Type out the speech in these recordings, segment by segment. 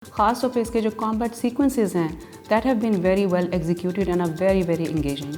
खास तौर पे इसके जो कॉम्बैट सीक्वेंसेस हैं that have been very well executed and are very very engaging.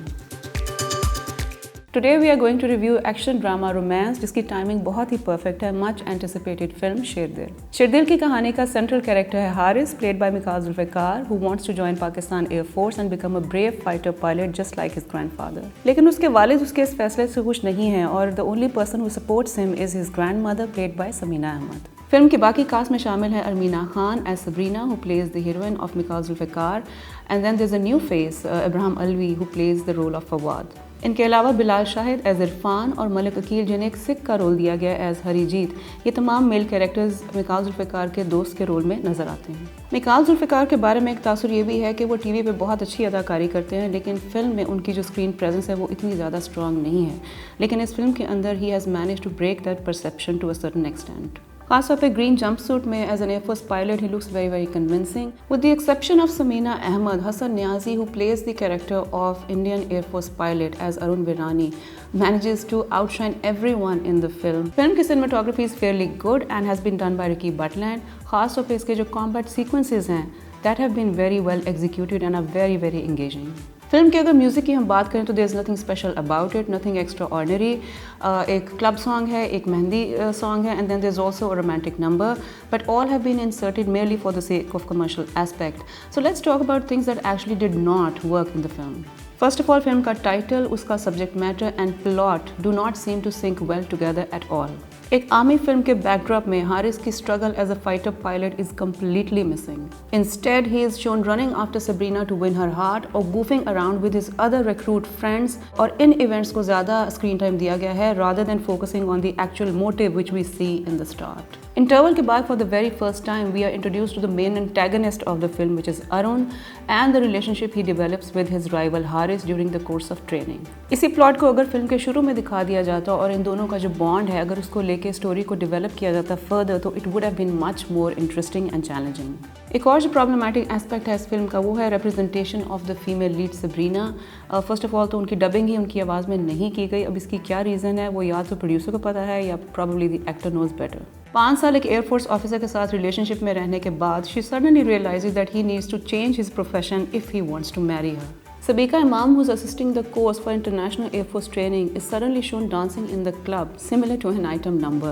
Today we are going to review action drama romance जिसकी timing बहुत ही परफेक्ट है, much anticipated film Sherdil. Sherdil की कहानी का सेंट्रल कैरेक्टर है Haris, played by Mikaal Zulfiqar, who wants to join Pakistan air force and become a brave fighter pilot just like his grandfather. लेकिन उसके वालिद उसके इस फैसले से खुश नहीं हैं और the only person who supports him is his grandmother, played by Samina Ahmed. Film के बाकी कास्ट में शामिल है Armeena Khan as Sabrina who plays the heroine of Mikaal Zulfiqar, and then there is a new face Ibrahim Alvi who plays the role of Fawad. इनके अलावा Bilal Shahid as Irfan और मलिक अकील जिन्हें एक सिख का रोल दिया गया एज हरीजीत, ये तमाम मेल कैरेक्टर्स मिकाज जुल्फिकार के दोस्त के रोल में नजर आते हैं। मिकाज जुल्फिकार के बारे में एक तासुर ये भी है कि वो टीवी पे बहुत अच्छी अदाकारी करते हैं, लेकिन फिल्म में उनकी जो स्क्रीन प्रेजेंस है वो इतनी ज़्यादा स्ट्रॉन्ग नहीं है, लेकिन इस फिल्म के अंदर he has manage to break that perception to a certain extent. खासतौर पे ग्रीन जंपसूट में as an air force pilot he looks very very convincing with the exception of Samina Ahmed. Hasan Niazi who plays the character of Indian air force pilot as Arun Virani manages to outshine everyone in the film. Film की cinematography is fairly good and has been done by Ricky Butland. खास तौर पे इसके जो combat sequences हैं that have been very well executed and are very very engaging. Film के अगर music की हम बात करें तो there is nothing special about it, nothing extraordinary. एक क्लब सॉन्ग है, एक मेहंदी सॉन्ग है, and then there is also a romantic number, but all have been inserted merely for the sake of commercial aspect. So let's talk about things that actually did not work in the film. First of all, film का title, उसका subject matter and plot do not seem to sync well together at all. एक army film के backdrop में हारिस की struggle as a fighter pilot is completely missing. Instead, he is shown running after Sabrina to win her heart or goofing around with his other recruit friends, और इन events को ज़्यादा screen time दिया गया है rather than focusing on the actual motive which we see in the start. Interval के बाद for the very first time we are introduced to the main antagonist of the film, which is Arun, and the relationship he develops with his rival Haris during the course of training. इसी plot को अगर film के शुरू में दिखा दिया जाता और इन दोनों का जो बॉन्ड है अगर उसको लेके स्टोरी को डेवलप किया जाता फर्दर तो it would have been much more interesting and challenging. एक और जो प्रॉब्लमेटिक एस्पेक्ट है इस फिल्म का वो है representation of the female lead Sabrina. First of all तो उनकी डबिंग ही उनकी आवाज़ में नहीं की गई। अब इसकी क्या रीज़न है वो या तो प्रोड्यूसर को पता है या probably the actor knows better. 5 साल एक एयरफोर्स ऑफिसर के साथ रिलेशनशिप में रहने के बाद she suddenly realises that he needs to change his profession if he wants to marry her. Sabika Imam, who is assisting the course for international Air Force training, is suddenly shown dancing in the club, similar to an item number.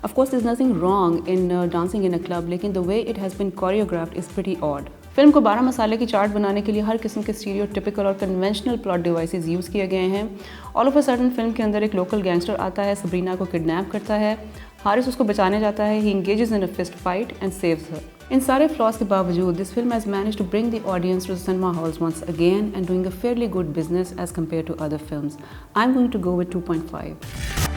Of course, there's nothing wrong in dancing in a club, लेकिन the way it has been choreographed is pretty odd. Film को 12 मसाले की chart बनाने के लिए हर किस्म के stereotypical और कन्वेंशनल प्लॉट डिवाइसेस यूज़ किए गए हैं। All of a sudden film के अंदर एक लोकल गैंगस्टर आता है, सबरीना को किडनैप करता है, हारिस उसको बचाने जाता है, he engages in a fist fight and saves her. इन सारे फ्लॉज के बावजूद this film has manage to bring the audience to the cinema halls once again and doing a fairly good business as compare to other films. I am going to go with 2.5।